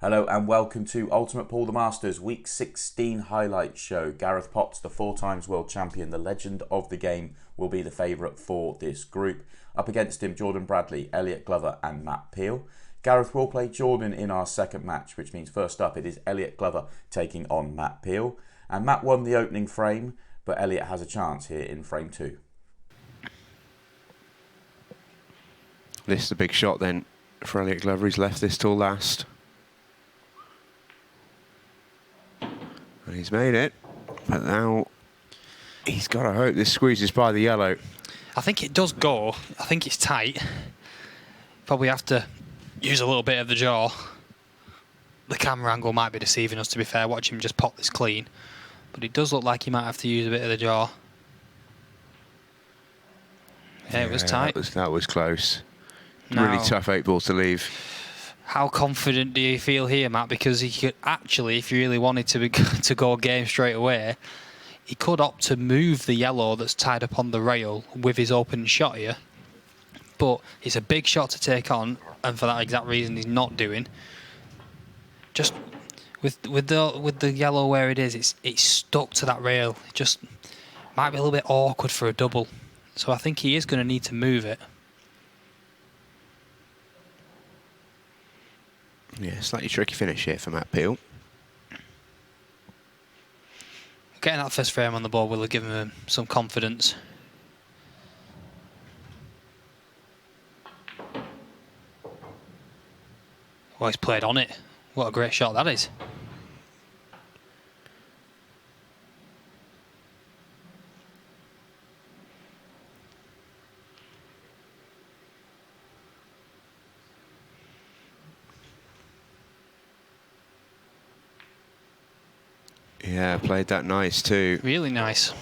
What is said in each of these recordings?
Hello and welcome to Ultimate Pool the Masters Week 16 highlights show. Gareth Potts, the 4 times world champion, the legend of the game, will be the favourite for this group. Up against him, Jordan Bradley, Elliot Glover and Matt Peel. Gareth will play Jordan in our second match, which means first up it is Elliot Glover taking on Matt Peel. And Matt won the opening frame, but Elliot has a chance here in frame 2. This is a big shot then for Elliot Glover. He's left this till last. And he's made it, but now he's got to hope this squeezes by the yellow. I think it does go. I think it's tight. Probably have to use a little bit of the jaw. The camera angle might be deceiving us, to be fair. Watch him just pop this clean. But it does look like he might have to use a bit of the jaw. Yeah, it was tight. That was close. Now, really tough 8-ball to leave. How confident do you feel here, Matt? Because he could actually, if he really wanted to go game straight away, he could opt to move the yellow that's tied up on the rail with his open shot here. But it's a big shot to take on, and for that exact reason he's not doing. Just with the yellow where it is, it's stuck to that rail. It just might be a little bit awkward for a double. So I think he is going to need to move it. Yeah, slightly tricky finish here for Matt Peel. Getting that first frame on the board will have given him some confidence. Well, he's played on it. What a great shot that is. Yeah, played that nice too. Really nice.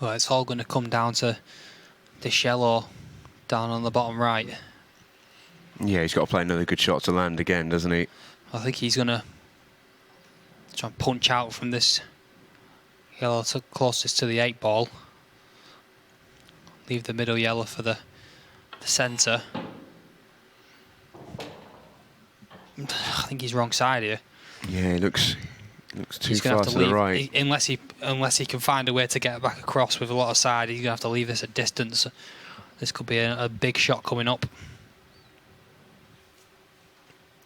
Well, it's all going to come down to this yellow down on the bottom right. Yeah, he's got to play another good shot to land again, doesn't he? I think he's going to try and punch out from this yellow closest to the 8-ball. Leave the middle yellow for the centre. I think he's wrong side here. Yeah, he looks too He's gonna far have to leave, the right. unless he can find a way to get back across with a lot of side. He's going to have to leave this at distance. This could be a big shot coming up.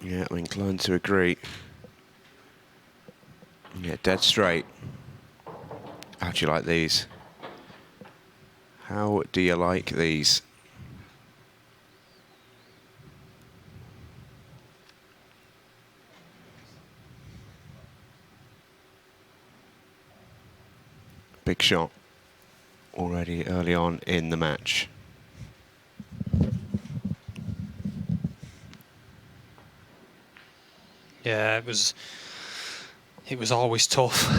Yeah, I'm inclined to agree. Yeah, dead straight. How do you like these? How do you like these? Big shot already early on in the match. Yeah, it was always tough.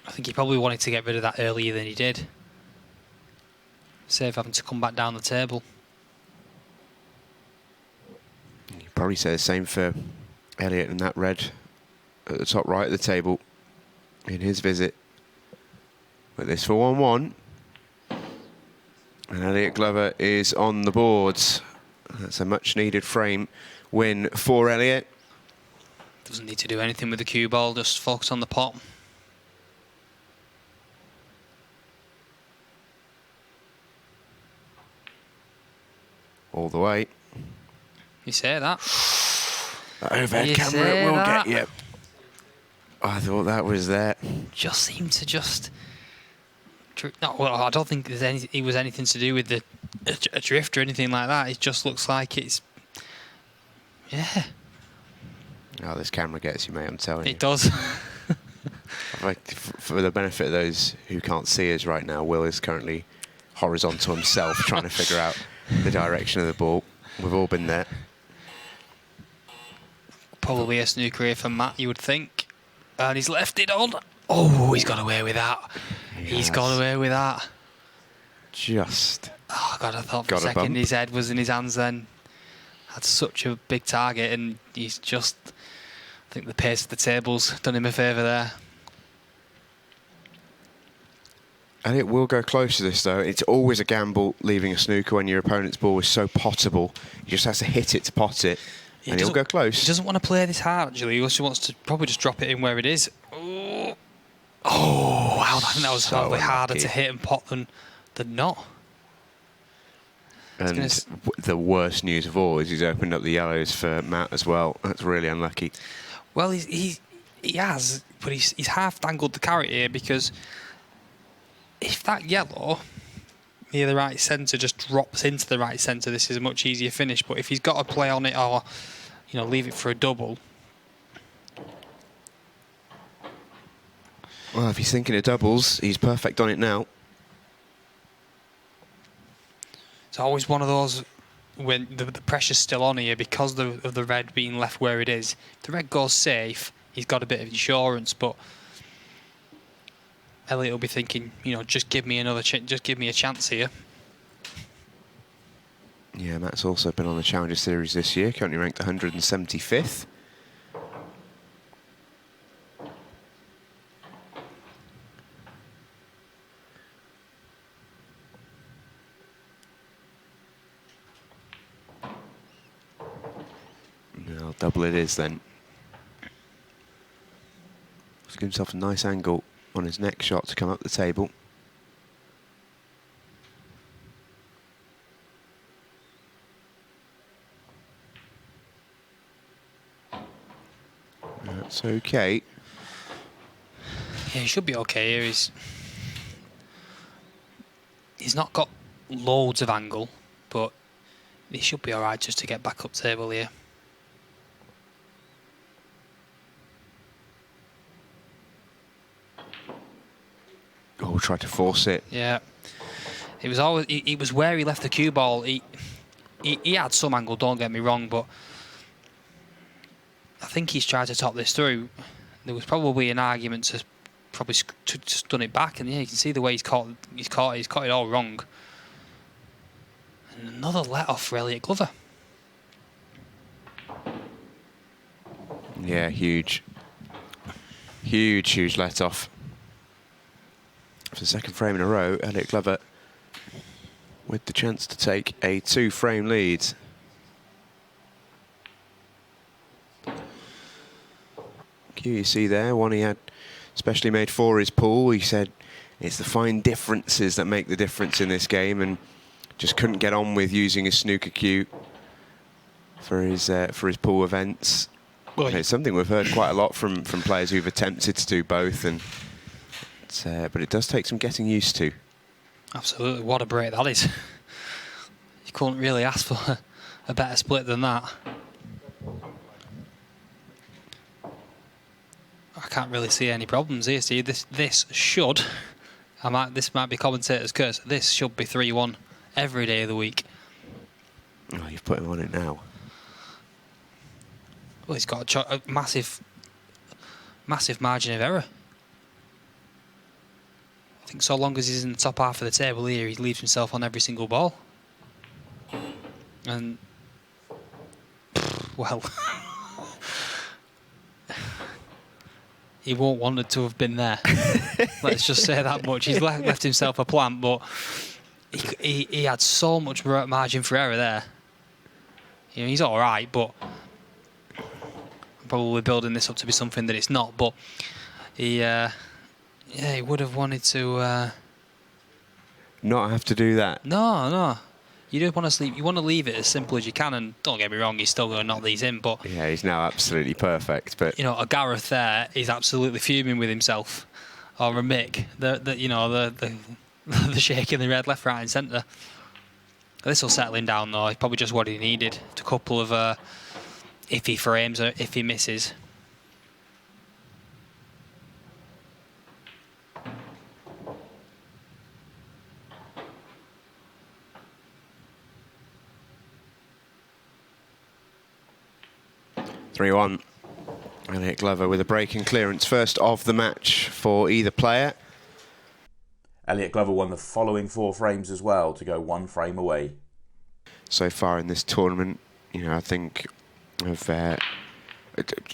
I think he probably wanted to get rid of that earlier than he did. Save having to come back down the table. You probably say the same for Elliot and that red at the top right of the table in his visit. But this for 1-1. And Elliot Glover is on the boards. That's a much needed frame win for Elliot. Doesn't need to do anything with the cue ball, just focus on the pot. All the way. You say that? That overhead You camera say will that? get you. I thought that was there. Just seemed to just... No, well, I don't think it was anything to do with the a drift or anything like that. It just looks like it's... Yeah. Oh, this camera gets you, mate, I'm telling you. It does. For the benefit of those who can't see us right now, Will is currently horizontal himself trying to figure out the direction of the ball. We've all been there. Probably a snooker here for Matt, you would think. And he's left it on. Oh, he's got away with that. He's got away with that. Just. Oh, God, I thought for got a a second bump. his head was in his hands then. Had such a big target, and he's just... I think the pace of the table's done him a favour there. And it will go close to this, though. It's always a gamble leaving a snooker when your opponent's ball is so pottable. He just has to hit it to pot it, and he'll go close. He doesn't want to play this hard, actually. He also wants to probably just drop it in where it is. Oh, wow. I think that was probably harder to hit and pot than not. And the worst news of all is he's opened up the yellows for Matt as well. That's really unlucky. Well, he has, but he's half dangled the carrot here, because if that yellow near the right centre just drops into the right centre, this is a much easier finish. But if he's got to play on it or, leave it for a double. Well, if he's thinking of doubles, he's perfect on it now. It's always one of those when the pressure's still on here because of the red being left where it is. If the red goes safe, he's got a bit of insurance, but Elliot will be thinking, just give me another just give me a chance here. Yeah, Matt's also been on the Challenger Series this year, currently ranked 175th. Now double it is then. He's given himself a nice angle on his next shot to come up the table. That's okay. Yeah, he should be okay here. He's not got loads of angle, but he should be alright just to get back up table here. Oh, tried to force it. Yeah, it was always. It was where he left the cue ball. He had some angle. Don't get me wrong, but I think he's tried to top this through. There was probably an argument to probably to stun it back, and yeah, you can see the way he's caught it all wrong. And another let off for Elliot Glover. Yeah, huge. Huge let off. For the second frame in a row, Elliot Glover with the chance to take a 2-frame lead. Cue you see there, one he had specially made for his pool. He said it's the fine differences that make the difference in this game, and just couldn't get on with using his snooker cue for his pool events. Well, it's something we've heard quite a lot from players who've attempted to do both, and but it does take some getting used to. Absolutely, what a break that is. You couldn't really ask for a better split than that. I can't really see any problems here. See, this should, this might be commentator's curse. This should be 3-1 every day of the week. Oh, you've put him on it now. Well, he's got a massive margin of error. I think so long as he's in the top half of the table here, he leaves himself on every single ball. And, well, he won't wanted to have been there. Let's just say that much. He's left himself a plant, but he had so much margin for error there. He's all right, but I'm probably building this up to be something that it's not. But he would have wanted to not have to do that. No. You don't want to sleep. You want to leave it as simple as you can. And don't get me wrong, he's still going to knock these in. But yeah, he's now absolutely perfect. But a Gareth there is absolutely fuming with himself, or a Mick. The shaking the red left, right, and centre. This will settle him down though. It's probably just what he needed. A couple of iffy frames or iffy misses. 3-1. Elliot Glover with a break and clearance. First of the match for either player. Elliot Glover won the following 4 frames as well to go 1 frame away. So far in this tournament, I think of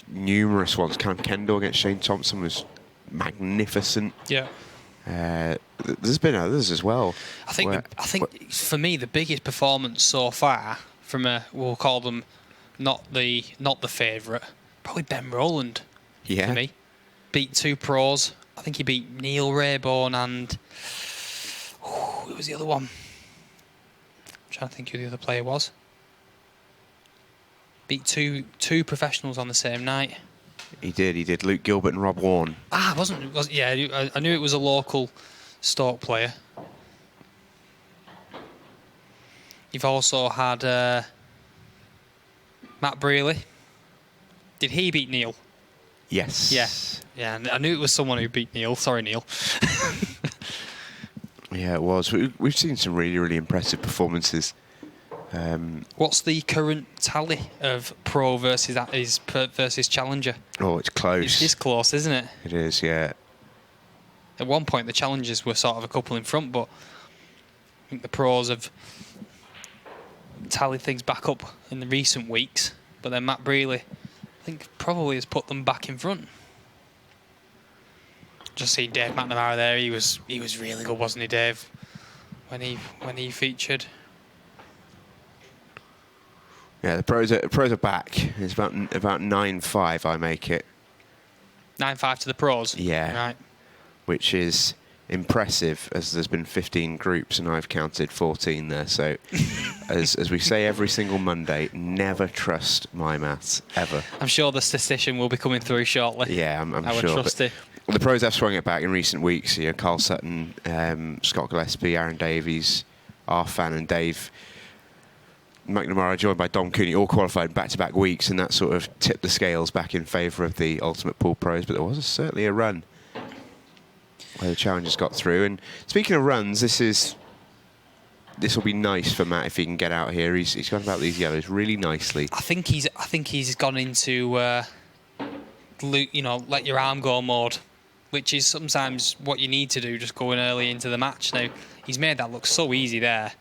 numerous ones. Callum Kendall against Shane Thompson was magnificent. Yeah. There's been others as well. I think for me the biggest performance so far from we'll call them not the favourite, probably Ben Rowland. Yeah. For me, beat 2 pros. I think he beat Neil Rayborn and who was the other one? I'm trying to think who the other player was. Beat two professionals on the same night. He did. Luke Gilbert and Rob Warren. Yeah, I knew it was a local Stoke player. You've also had Matt Brealey. Did he beat Neil? Yes. Yeah. I knew it was someone who beat Neil. Sorry, Neil. Yeah, it was. We've seen some really, really impressive performances. What's the current tally of pro versus challenger? Oh, it's close. It's close, isn't it? It is, yeah. At one point, the challengers were sort of a couple in front, but I think the pros have tallied things back up in the recent weeks. But then Matt Brealey, I think, probably has put them back in front. Just see Dave McNamara there. He was really good, wasn't he, Dave? When he featured. Yeah, the pros are back. It's about 9-5. I make it 9-5 to the pros. Yeah, right. Which is impressive, as there's been 15 groups and I've counted 14 there. So, as we say every single Monday, never trust my maths ever. I'm sure the statistician will be coming through shortly. Yeah, I'm Our sure. trusty. The pros have swung it back in recent weeks. Carl Sutton, Scott Gillespie, Aaron Davies, Arfan and Dave McNamara, joined by Dom Cooney, all qualified back-to-back weeks, and that sort of tipped the scales back in favour of the Ultimate Pool pros. But there was certainly a run where the challengers got through. And speaking of runs, this will be nice for Matt if he can get out here. He's gone about these yellows really nicely. I think he's gone into let your arm go mode, which is sometimes what you need to do, just going early into the match. Now he's made that look so easy there.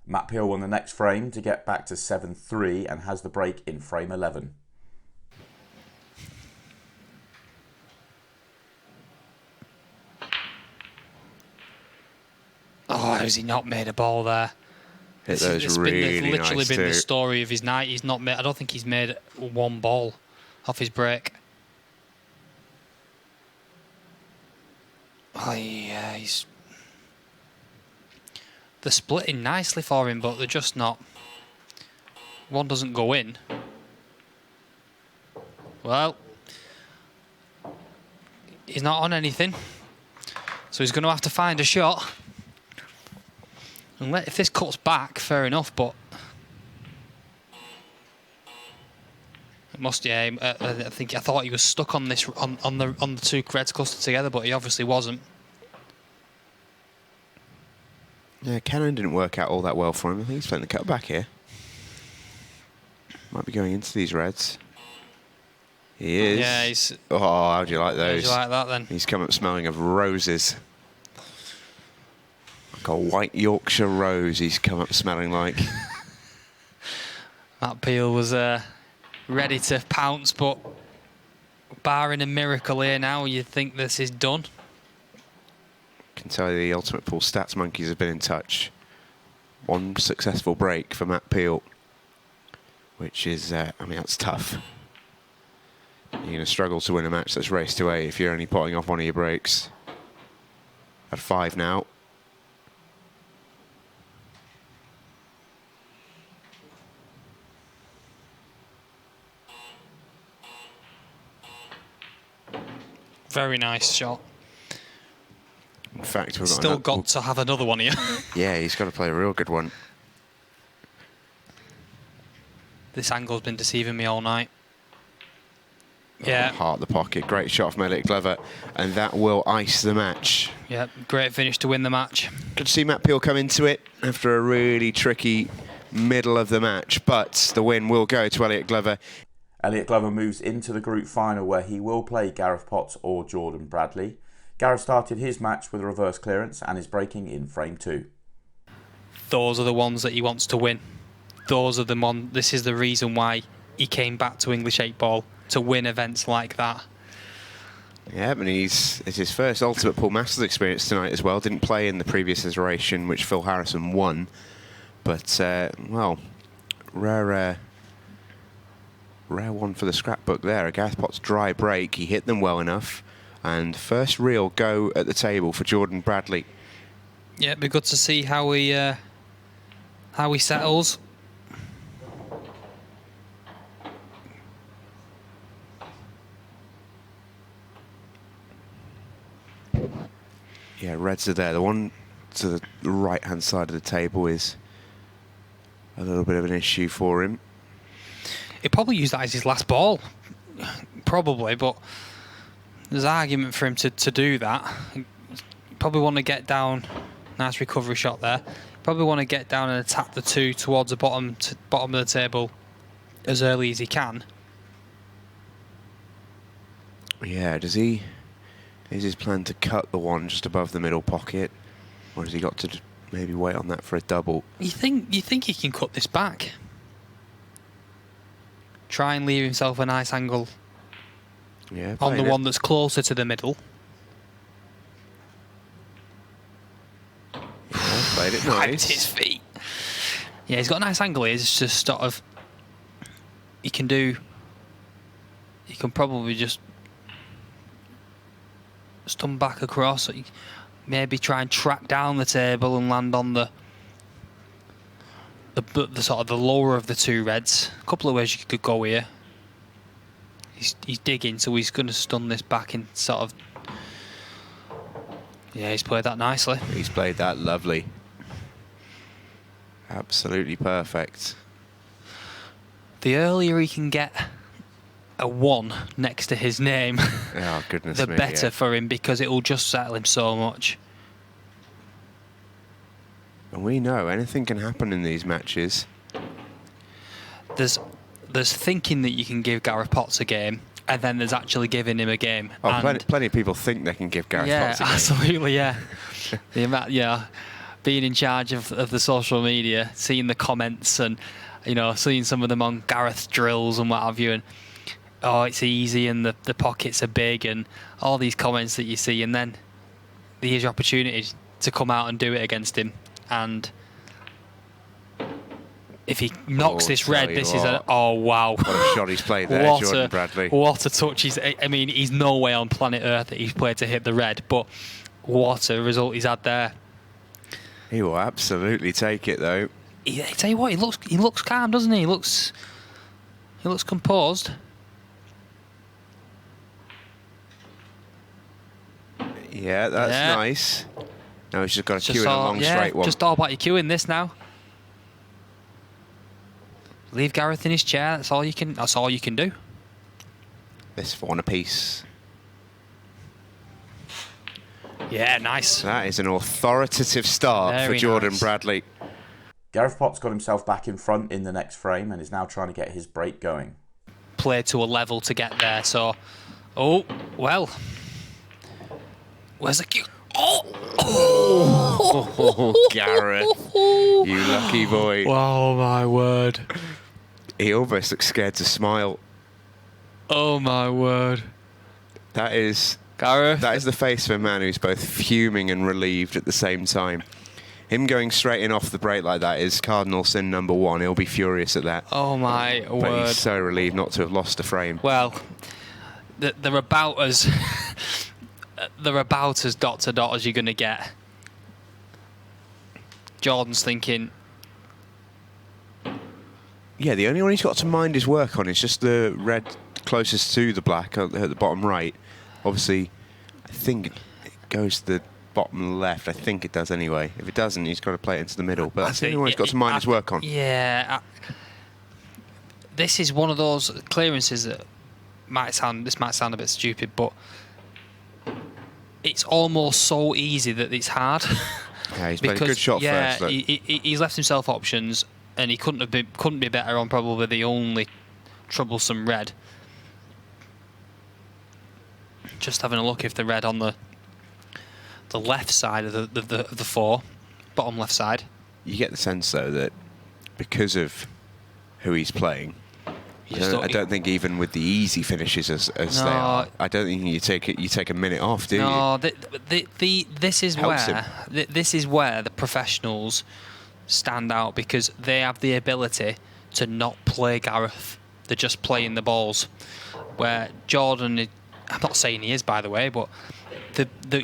Matt Peel won the next frame to get back to 7-3 and has the break in frame 11. Oh, has he not made a ball there? It's literally nice been too. the story of his night. He's not made. I don't think he's made one ball off his break. Oh yeah, they're splitting nicely for him, but they're just not. One doesn't go in. Well, he's not on anything, so he's going to have to find a shot. And if this cuts back, fair enough, but it must. Yeah, I thought he was stuck on this on the two reds clustered together, but he obviously wasn't. Yeah, Cannon didn't work out all that well for him. I think he's playing the cutback here. Might be going into these reds. He is. Yeah, he's. Oh, how do you like those? How do you like that then? He's come up smelling of roses. Like a white Yorkshire rose he's come up smelling like. Matt Peel was ready to pounce, but barring a miracle here now, you'd think this is done. Can tell you the Ultimate Pool stats monkeys have been in touch. One successful break for Matt Peel, which is, that's tough. You're going to struggle to win a match that's raced away if you're only potting off one of your breaks. At 5 now. Very nice shot. In fact, we've Still got to have another one here. Yeah, he's got to play a real good one. This angle's been deceiving me all night. Yeah. Heart the pocket. Great shot from Elliot Glover. And that will ice the match. Yeah, great finish to win the match. Good to see Matt Peel come into it after a really tricky middle of the match. But the win will go to Elliot Glover. Elliot Glover moves into the group final where he will play Gareth Potts or Jordan Bradley. Gareth started his match with a reverse clearance and is breaking in frame 2. Those are the ones that he wants to win. This is the reason why he came back to English 8 ball, to win events like that. Yeah, and it's his first Ultimate Pool Masters experience tonight as well. Didn't play in the previous iteration, which Phil Harrison won. But, well, rare one for the scrapbook there. A Gareth Potts dry break. He hit them well enough. And first real go at the table for Jordan Bradley. Yeah, it'd be good to see how he settles. Yeah, reds are there. The one to the right-hand side of the table is a little bit of an issue for him. He'd probably use that as his last ball. Probably, but there's argument for him to do that. Probably want to get down. Nice recovery shot there. Probably want to get down and attack the 2 towards the bottom of the table as early as he can. Yeah, is his plan to cut the 1 just above the middle pocket, or has he got to maybe wait on that for a double? You think he can cut this back? Try and leave himself a nice angle on the one that's closer to the middle. Yeah, played it nice. His feet. Yeah, he's got a nice angle here. It's just sort of... He can probably just stun back across. Maybe try and track down the table and land on the sort of the lower of the 2 reds. A couple of ways you could go here. He's digging, so he's going to stun this back in sort of... Yeah, he's played that nicely. He's played that lovely. Absolutely perfect. The earlier he can get a 1 next to his name, oh, goodness the me, better yeah. for him, because it will just settle him so much. And we know anything can happen in these matches. There's thinking that you can give Gareth Potts a game, and then there's actually giving him a game. Oh, and plenty of people think they can give Gareth Potts a game. Absolutely, yeah. Being in charge of the social media, seeing the comments, and seeing some of them on Gareth's drills and what have you, and it's easy and the pockets are big and all these comments that you see, and then here's your opportunity to come out and do it against him. And if he knocks this red, this is wow. What a shot he's played there, Jordan Bradley. What a touch. He's no way on planet Earth that he's played to hit the red, but what a result he's had there. He will absolutely take it, though. I tell you what, he looks calm, doesn't he? He looks composed. Yeah, that's nice. Now he's just got to cue in a long straight one. Just all about your cueing this now. Leave Gareth in his chair. That's all you can do. This for 1 apiece. Yeah, nice. That is an authoritative start for Jordan Bradley. Gareth Potts got himself back in front in the next frame and is now trying to get his break going. Played to a level to get there, so... Oh, well. Where's the cue? Oh, Gareth. You lucky boy. Oh, my word. He almost looks scared to smile. Oh, my word. That is... Gareth. That is the face of a man who's both fuming and relieved at the same time. Him going straight in off the break like that is cardinal sin number 1. He'll be furious at that. Oh, my word. But he's so relieved not to have lost a frame. Well, they're about as... they're about as dot to dot as you're going to get. Jordan's thinking... Yeah, the only one he's got to mind his work on is just the red closest to the black at the bottom right. Obviously, I think it goes to the bottom left. I think it does anyway. If it doesn't, he's got to play it into the middle. But that's the only one he's got to mind his work on. Yeah. This is one of those clearances that might sound a bit stupid, but it's almost so easy that it's hard. Yeah, he's played a good shot first. He's left himself options, and he couldn't be better on probably the only troublesome red. Just having a look if the red on the left side of the 4, bottom left side. You get the sense though that because of who he's playing, I don't think even with the easy finishes as they are, I don't think you take a minute off, do you? No, this is where the professionals stand out, because they have the ability to not play Gareth. They're just playing the balls. Where Jordan, I'm not saying he is, by the way, but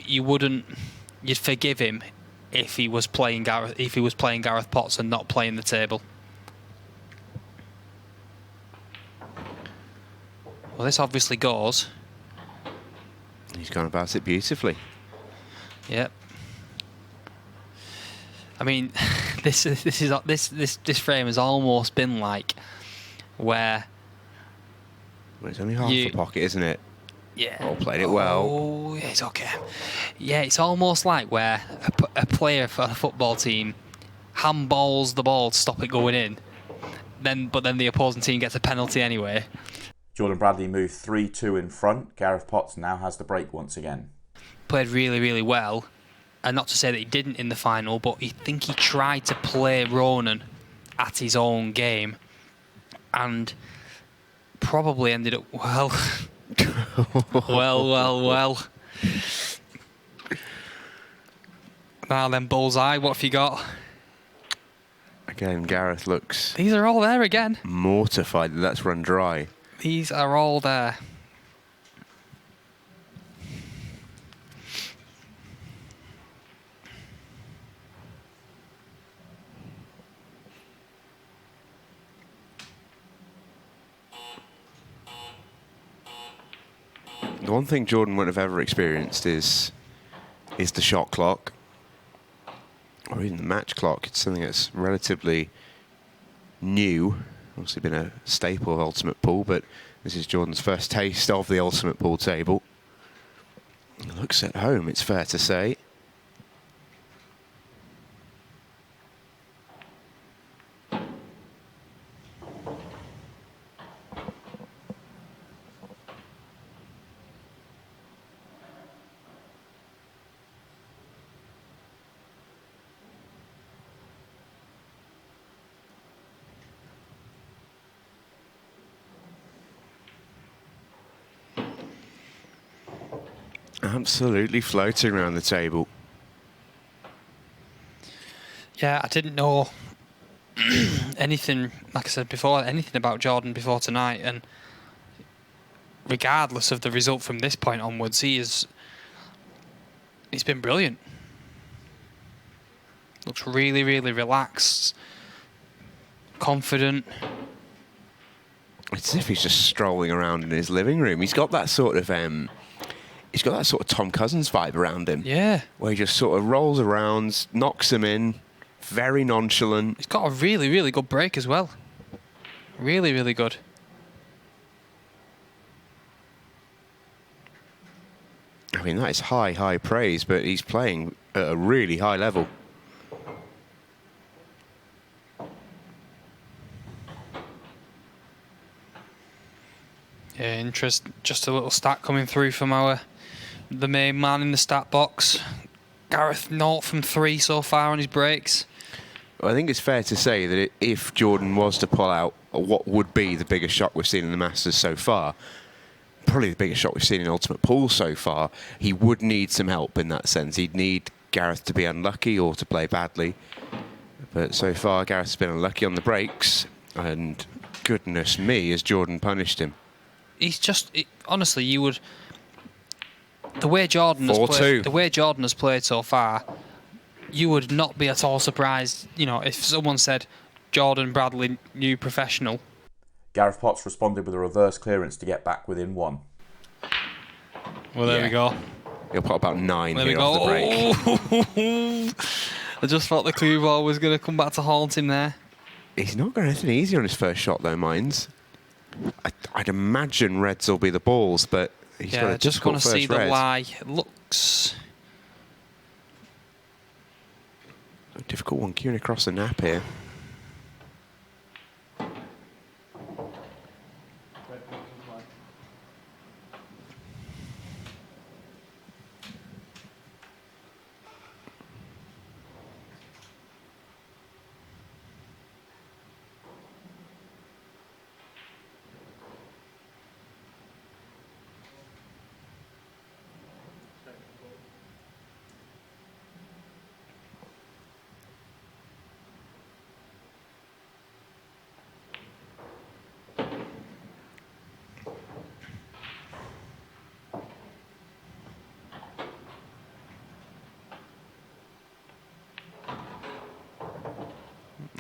you'd forgive him if he was playing Gareth Potts and not playing the table. Well, this obviously goes. He's gone about it beautifully. Yep. I mean, this frame has almost been like where. Well, it's only half the pocket, isn't it? Yeah. All played it well. Oh, it's okay. Yeah, it's almost like where a player for a football team handballs the ball to stop it going in, but then the opposing team gets a penalty anyway. Jordan Bradley moved 3-2 in front. Gareth Potts now has the break once again. Played really, really well. And not to say that he didn't in the final, but I think he tried to play Ronan at his own game and probably ended up, well, well. Now then, bullseye, what have you got? Again, Gareth looks... These are all there again. Mortified that that's run dry. These are all there. The one thing Jordan wouldn't have ever experienced is the shot clock, or even the match clock. It's something that's relatively new. Obviously been a staple of Ultimate Pool, but this is Jordan's first taste of the Ultimate Pool table. It looks at home, it's fair to say. Absolutely floating around the table. Yeah, I didn't know anything, like I said before, anything about Jordan before tonight, and regardless of the result from this point onwards, he's been brilliant. Looks really, really relaxed, confident. It's as if he's just strolling around in his living room. He's got that sort of Tom Cousins vibe around him. Yeah. Where he just sort of rolls around, knocks them in, very nonchalant. He's got a really, really good break as well. Really, really good. I mean, that is high, high praise, but he's playing at a really high level. Yeah, just a little stat coming through from the main man in the stat box. Gareth 0 from 3 so far on his breaks. I think it's fair to say that if Jordan was to pull out what would be the biggest shot we've seen in the Masters so far, probably the biggest shot we've seen in Ultimate Pool so far, he would need some help in that sense. He'd need Gareth to be unlucky or to play badly. But so far, Gareth's been unlucky on the breaks, and goodness me, has Jordan punished him. He's just, honestly, you would... The way Jordan has played so far, you would not be at all surprised, if someone said Jordan Bradley, new professional. Gareth Potts responded with a reverse clearance to get back within 1. Well, there we go. He'll put about 9 There here we off go. the break. I just thought the clue ball was going to come back to haunt him there. He's not got anything easy on his first shot, though, Mines. I'd imagine reds will be the balls, but he's got a just want difficult to see first red. the lie. It looks... A difficult one queuing across the nap here.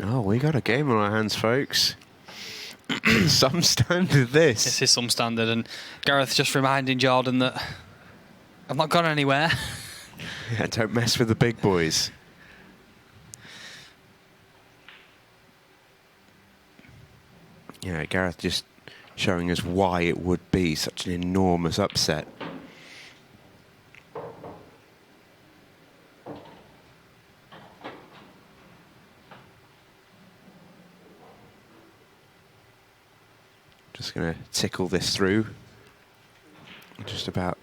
Oh, we got a game on our hands, folks. Some standard this. This is some standard, and Gareth just reminding Jordan that I've not gone anywhere. Yeah, don't mess with the big boys. Yeah, Gareth just showing us why it would be such an enormous upset. Just going to tickle this through. Just about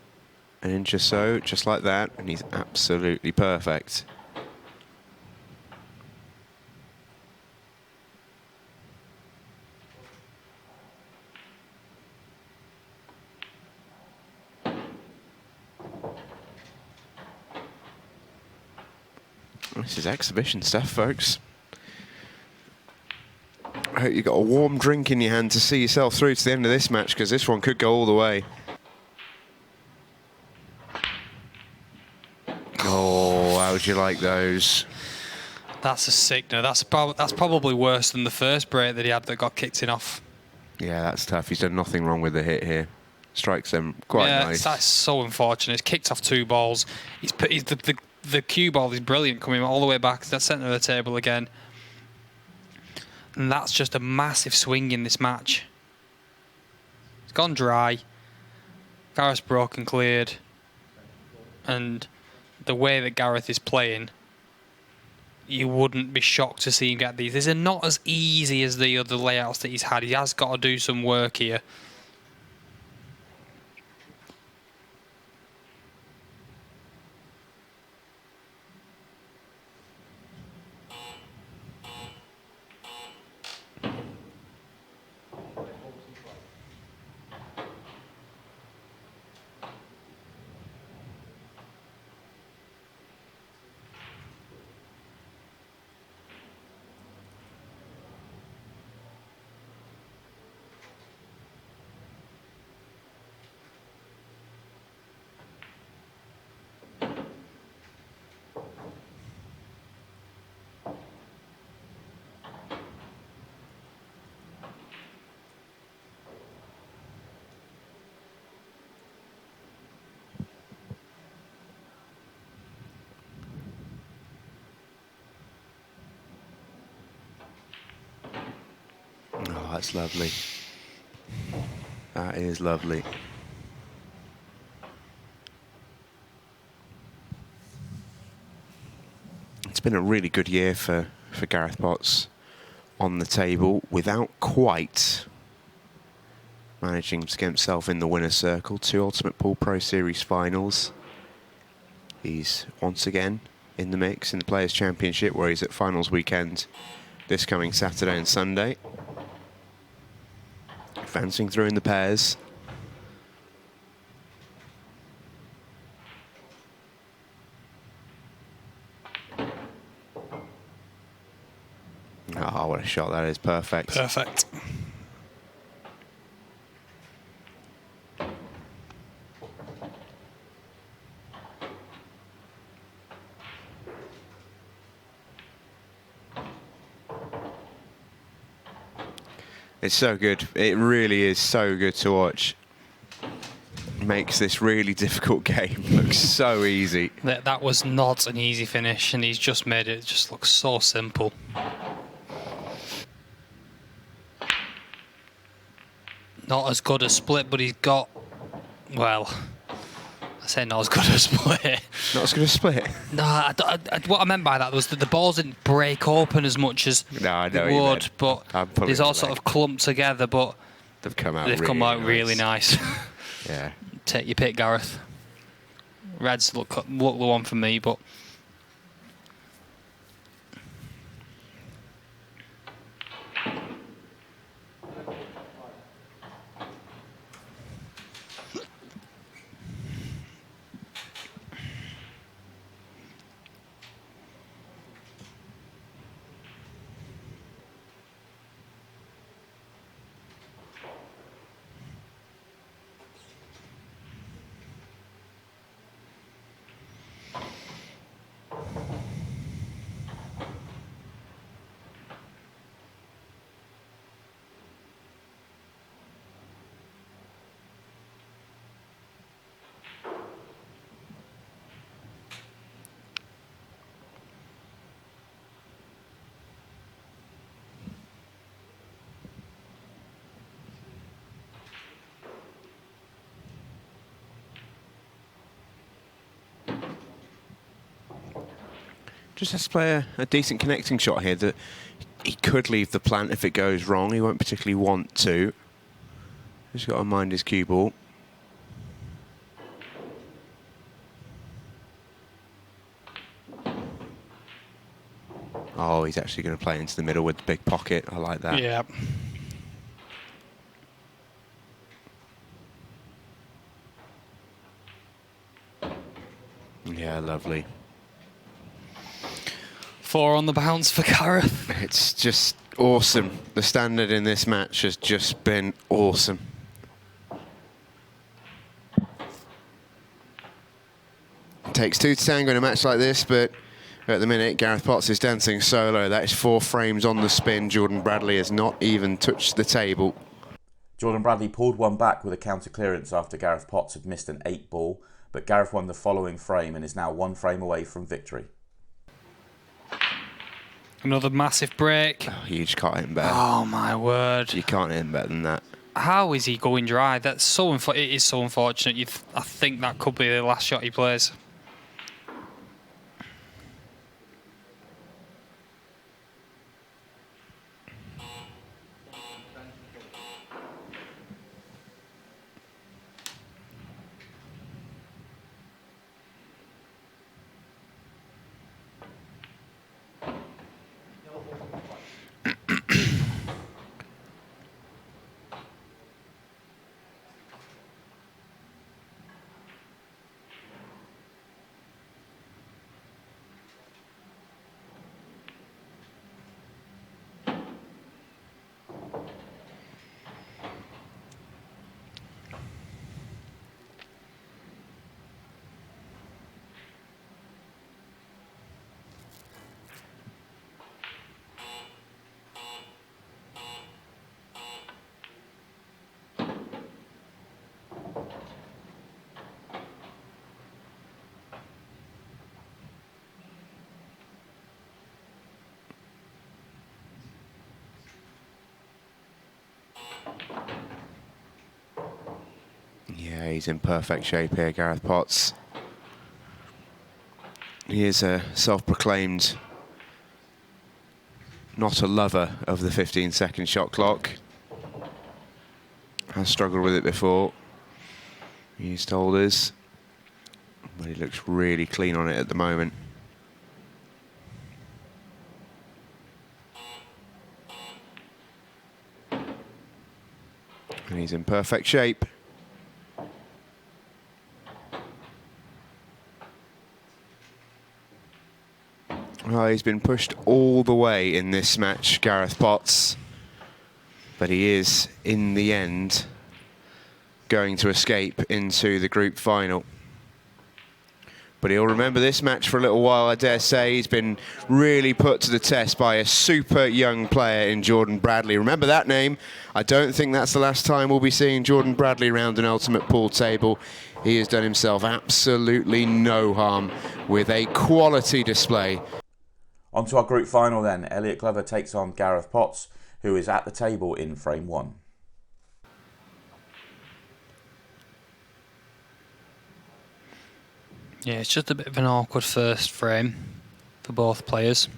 an inch or so, just like that, and he's absolutely perfect. This is exhibition stuff, folks. I hope you've got a warm drink in your hand to see yourself through to the end of this match, because this one could go all the way. Oh, how would you like those? That's a sickener. That's probably worse than the first break that he had that got kicked in off. Yeah, that's tough. He's done nothing wrong with the hit here. Strikes them quite nice. That's so unfortunate. He's kicked off 2 balls. The cue ball is brilliant, coming all the way back to the centre of the table again. And that's just a massive swing in this match. It's gone dry. Gareth's broken, cleared. And the way that Gareth is playing, you wouldn't be shocked to see him get these. These are not as easy as the other layouts that he's had. He has got to do some work here. Oh, that's lovely. That is lovely. It's been a really good year for Gareth Potts on the table, without quite managing to get himself in the winner's circle. 2 Ultimate Pool Pro Series finals. He's once again in the mix in the Players' Championship, where he's at finals weekend this coming Saturday and Sunday. Advancing through in the pairs. Oh, what a shot that is. Perfect. Perfect. It's so good. It really is so good to watch. Makes this really difficult game look so easy. That was not an easy finish, and he's just made it just look so simple. Not as good a split, but he's got, well, I say not as good a split. Not as good a split? No, what I meant by that was that the balls didn't break open as much as I know they would, but these all back. sort of clumped together, but They've come out really nice. Yeah. Take your pick, Gareth. Reds look the one for me, but Just has to play a decent connecting shot here that he could leave the plant if it goes wrong. He won't particularly want to. Just got to mind his cue ball. Oh, he's actually going to play into the middle with the big pocket. I like that. Yeah. Yeah, lovely. 4 on the bounce for Gareth. It's just awesome. The standard in this match has just been awesome. It takes 2 to tango in a match like this, but at the minute, Gareth Potts is dancing solo. That is 4 frames on the spin. Jordan Bradley has not even touched the table. Jordan Bradley pulled one back with a counter clearance after Gareth Potts had missed an 8 ball, but Gareth won the following frame and is now 1 frame away from victory. Another massive break. Oh, you just can't hit him better. Oh my word. You can't hit him better than that. How is he going dry? That's so it is so unfortunate. I think that could be the last shot he plays. Yeah, he's in perfect shape here, Gareth Potts. He is a self-proclaimed not a lover of the 15-second shot clock. Has struggled with it before. He's told us. But he looks really clean on it at the moment. And he's in perfect shape. Well, he's been pushed all the way in this match, Gareth Potts. But he is, in the end, going to escape into the group final. But he'll remember this match for a little while, I dare say. He's been really put to the test by a super young player in Jordan Bradley. Remember that name? I don't think that's the last time we'll be seeing Jordan Bradley around an ultimate pool table. He has done himself absolutely no harm with a quality display. On to our group final then. Elliot Glover takes on Gareth Potts, who is at the table in frame 1. Yeah, it's just a bit of an awkward first frame for both players.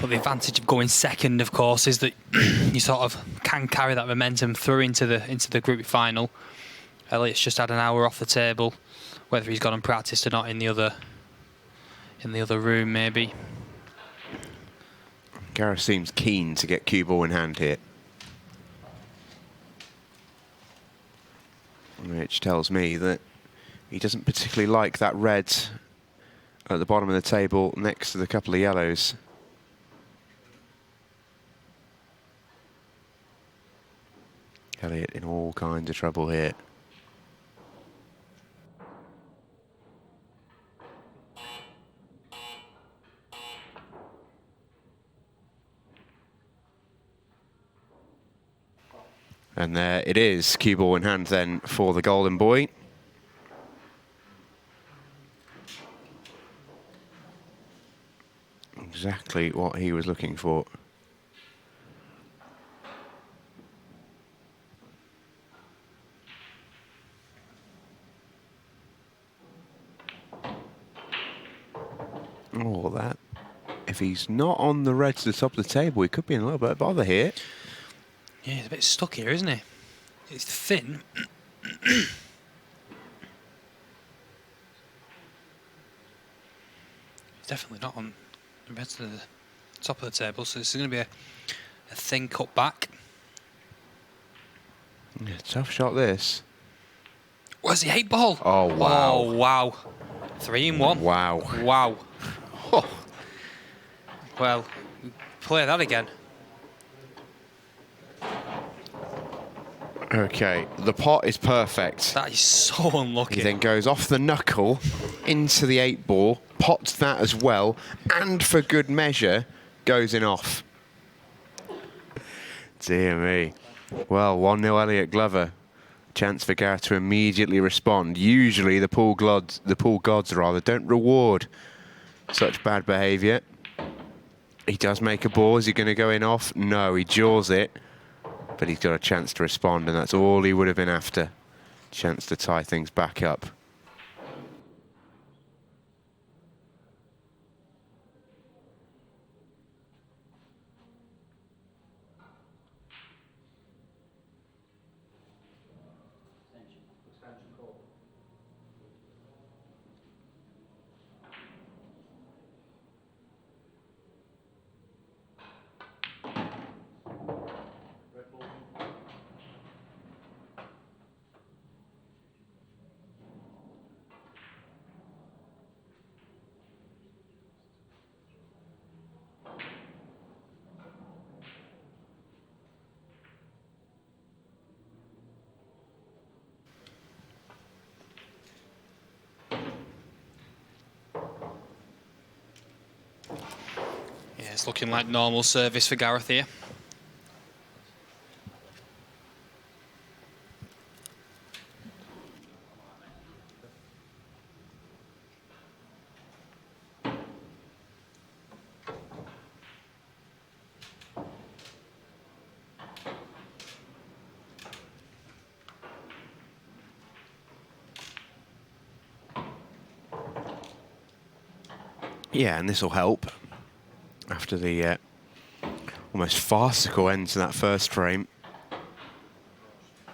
But the advantage of going second, of course, is that you sort of can carry that momentum through into the group final. Elliot's just had an hour off the table, whether he's gone and practiced or not in the other room, maybe. Gareth seems keen to get cue ball in hand here. Which tells me that he doesn't particularly like that red at the bottom of the table next to the couple of yellows. Elliot in all kinds of trouble here. And there it is, cue ball in hand then for the golden boy. Exactly what he was looking for. Oh, that. If he's not on the red to the top of the table, he could be in a little bit of bother here. Yeah, he's a bit stuck here, isn't he? It's thin. He's definitely not on the red to the top of the table, so this is going to be a thin cut back. Yeah, tough shot this. Where's the 8-ball? Oh, wow. Oh, wow. 3 in 1. Wow. Wow. Well, play that again. Okay, the pot is perfect. That is so unlucky. He then goes off the knuckle into the 8-ball, pots that as well, and for good measure, goes in off. Dear me. Well, 1-0 Elliot Glover. Chance for Gareth to immediately respond. Usually the pool gods don't reward such bad behaviour. He does make a ball. Is he going to go in off? No, he jaws it. But he's got a chance to respond, and that's all he would have been after. Chance to tie things back up. Yeah, it's looking like normal service for Gareth here. Yeah, and this will help after the almost farcical end to that first frame.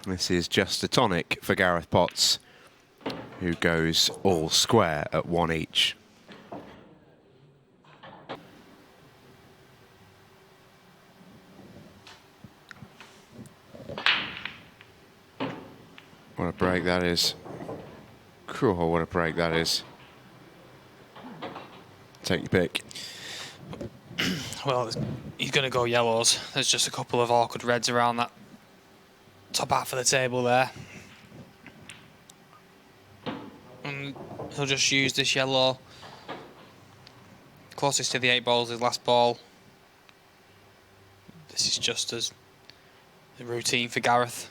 This is just a tonic for Gareth Potts, who goes all square at 1 each. What a break that is. Cool, what a break that is. Take your pick. Well, he's going to go yellows. There's just a couple of awkward reds around that top half of the table there. And he'll just use this yellow. Closest to the 8-ball is his last ball. This is just as the routine for Gareth.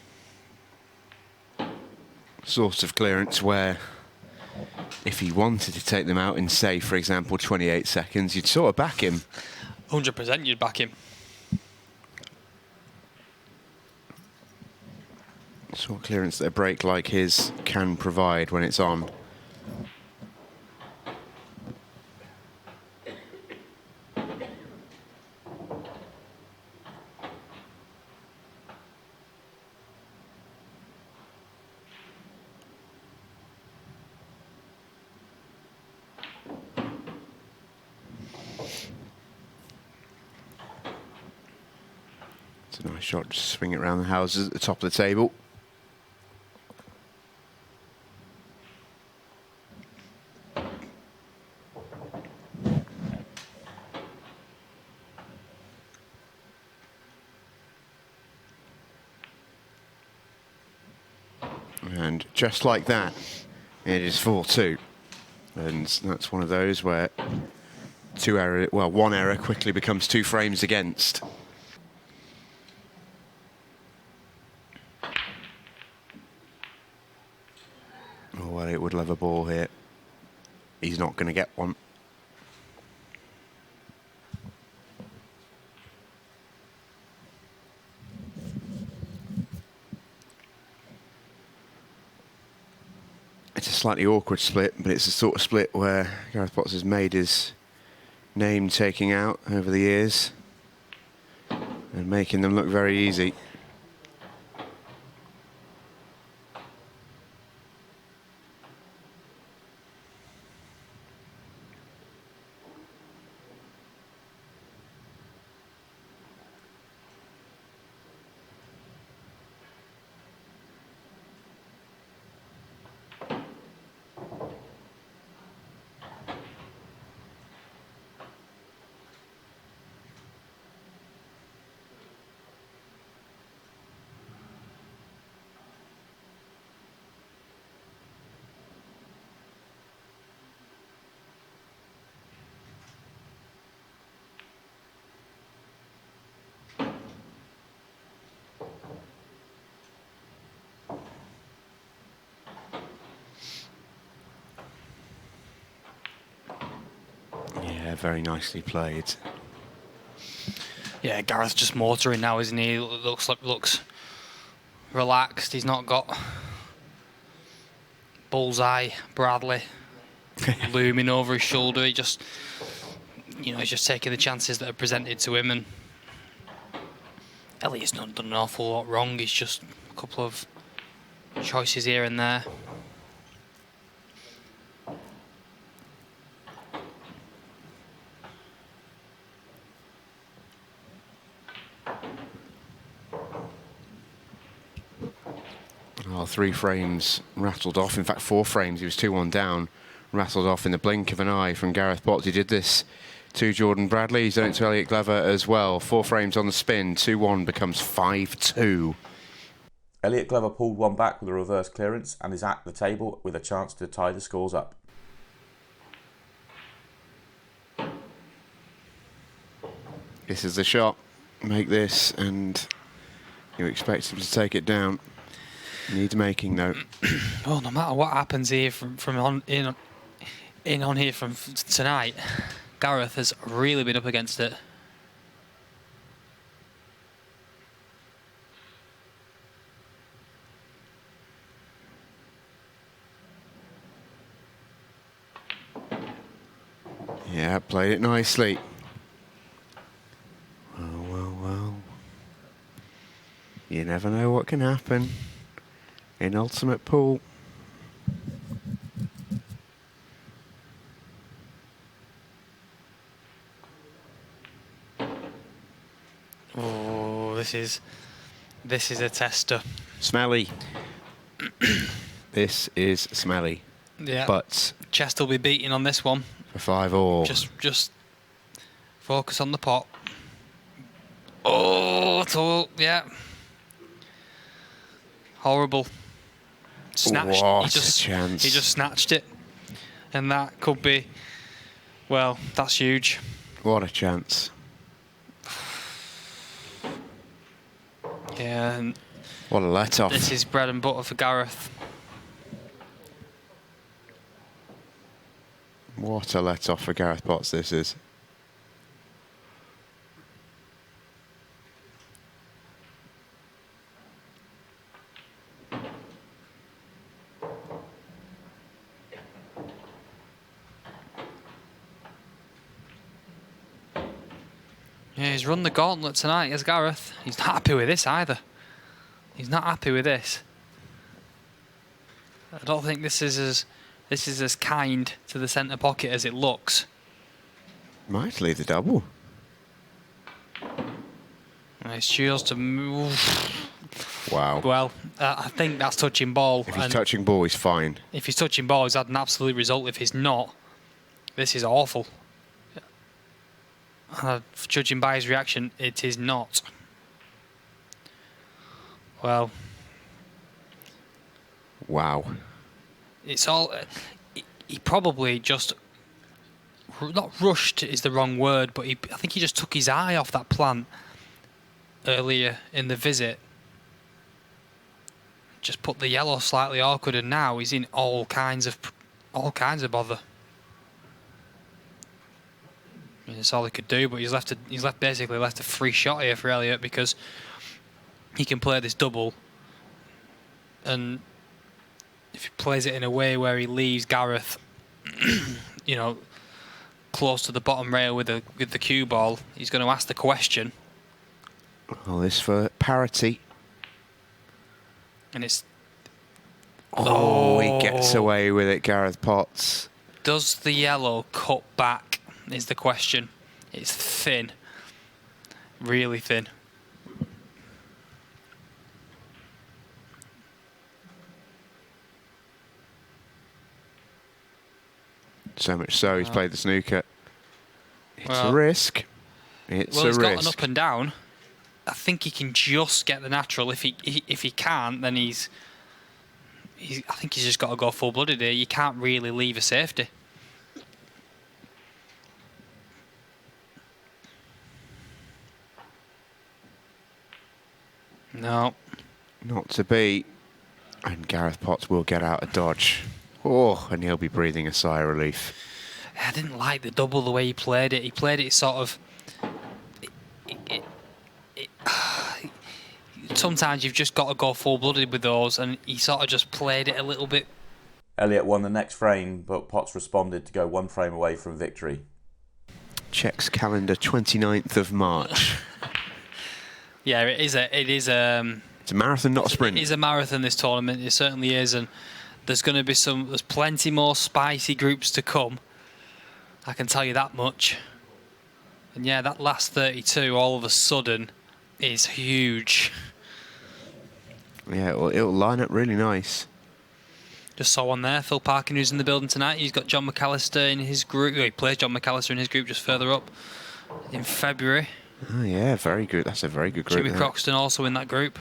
Sort of clearance where if he wanted to take them out in, say, for example, 28 seconds, you'd sort of back him. 100% you'd back him. Sort of clearance that a break like his can provide when it's on. It's a nice shot, just swing it around the houses at the top of the table. And just like that, it is 4-2. And that's one of those where one error quickly becomes 2 frames against. Oh, well, it would love a ball here. He's not going to get one. It's a slightly awkward split, but it's a sort of split where Gareth Potts has made his name taking out over the years and making them look very easy. Yeah, very nicely played. Yeah, Gareth's just motoring now, isn't he? Looks relaxed. He's not got bullseye Bradley looming over his shoulder. He just, he's just taking the chances that are presented to him. And Elliot's not done an awful lot wrong. He's just a couple of choices here and there. Oh, 3 frames rattled off. In fact, 4 frames. He was 2-1 down. Rattled off in the blink of an eye from Gareth Potts. He did this to Jordan Bradley. He's done it to Elliot Glover as well. 4 frames on the spin. 2-1 becomes 5-2. Elliot Glover pulled one back with a reverse clearance and is at the table with a chance to tie the scores up. This is the shot. Make this, and you expect him to take it down. Needs making, though. Well, no matter what happens here from on here from tonight, Gareth has really been up against it. Yeah, played it nicely. Well. You never know what can happen in ultimate pool. Oh, this is a tester. Smelly. This is smelly. Yeah. But Chest will be beating on this one. for 5-all. Just focus on the pot. Oh, it's all, yeah. Horrible. Snatched. What a chance. He just snatched it. And that could be, well, that's huge. What a chance. Yeah, and What a let-off. this is bread and butter for Gareth. What a let-off for Gareth Potts this is. Yeah, he's run the gauntlet tonight, as Gareth. He's not happy with this either. He's not happy with this. I don't think this is as kind to the centre pocket as it looks. Might leave the double. And it's just to move. Wow. Well, I think that's touching ball. If he's and touching ball, he's fine. if he's touching ball, he's had an absolute result. If he's not, this is awful. Judging by his reaction, it is not. Well, Wow. it's all. He probably just not rushed is the wrong word, but I think he just took his eye off that plant earlier in the visit. Just put the yellow slightly awkward, and now he's in all kinds of bother. I mean, that's all he could do, but he's basically left a free shot here for Elliot because he can play this double, and if he plays it in a way where he leaves Gareth, close to the bottom rail with the cue ball, he's going to ask the question. Well, this for parity. And it's... Oh, he gets away with it, Gareth Potts. Does the yellow cut back, is the question. It's thin. Really thin. So much so, he's played the snooker. It's Well, a risk. It's a he's got an risk. up and down. I think he can just get the natural. If he can't, then I think he's just got to go full-blooded here. You can't really leave a safety. No. Not to be. And Gareth Potts will get out of dodge. Oh, and he'll be breathing a sigh of relief. I didn't like the double the way he played it. He played it sort of... sometimes you've just got to go full-blooded with those, and he sort of just played it a little bit. Elliott won the next frame, but Potts responded to go one frame away from victory. Checks calendar 29th of March. Yeah, it is It's a marathon, not a sprint. It is a marathon, this tournament. It certainly is, and there's going to be there's plenty more spicy groups to come. I can tell you that much. And yeah, that last 32 all of a sudden is huge. Yeah, it'll line up really nice. Just saw one there, Phil Parkin, who's in the building tonight. He's got John McAllister in his group. He plays John McAllister in his group just further up in February. Oh yeah, very good. That's a very good group. Jimmy Croxton also in that group.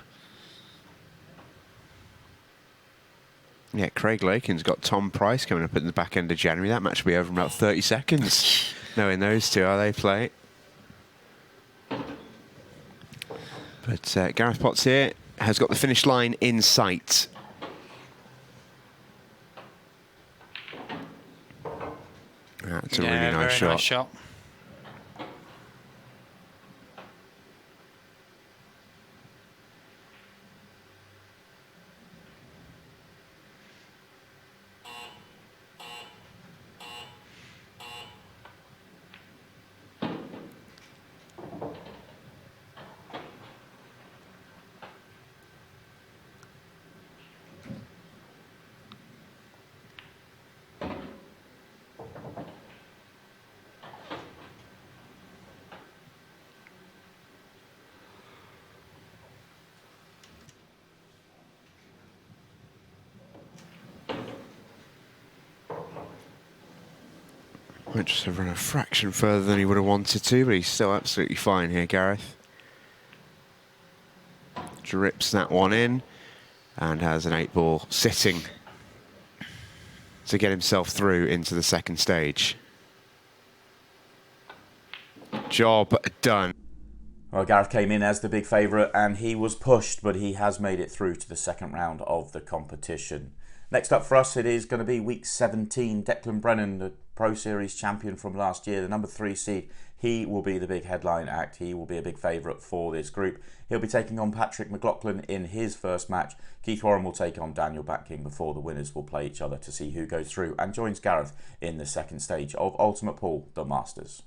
Yeah, Craig Lakin's got Tom Price coming up at the back end of January. That match will be over in about 30 seconds. Knowing those two, how they play. But Gareth Potts here has got the finish line in sight. That's a really nice shot. Nice shot. Might just have run a fraction further than he would have wanted to, but he's still absolutely fine here, Gareth. Drips that one in and has an 8-ball sitting to get himself through into the second stage. Job done. Well, Gareth came in as the big favourite and he was pushed, but he has made it through to the second round of the competition. Next up for us, it is going to be week 17. Declan Brennan, the Pro Series champion from last year, the number 3 seed. He will be the big headline act. He will be a big favourite for this group. He'll be taking on Patrick McLaughlin in his first match. Keith Warren will take on Daniel Batking before the winners will play each other to see who goes through and joins Gareth in the second stage of Ultimate Pool, the Masters.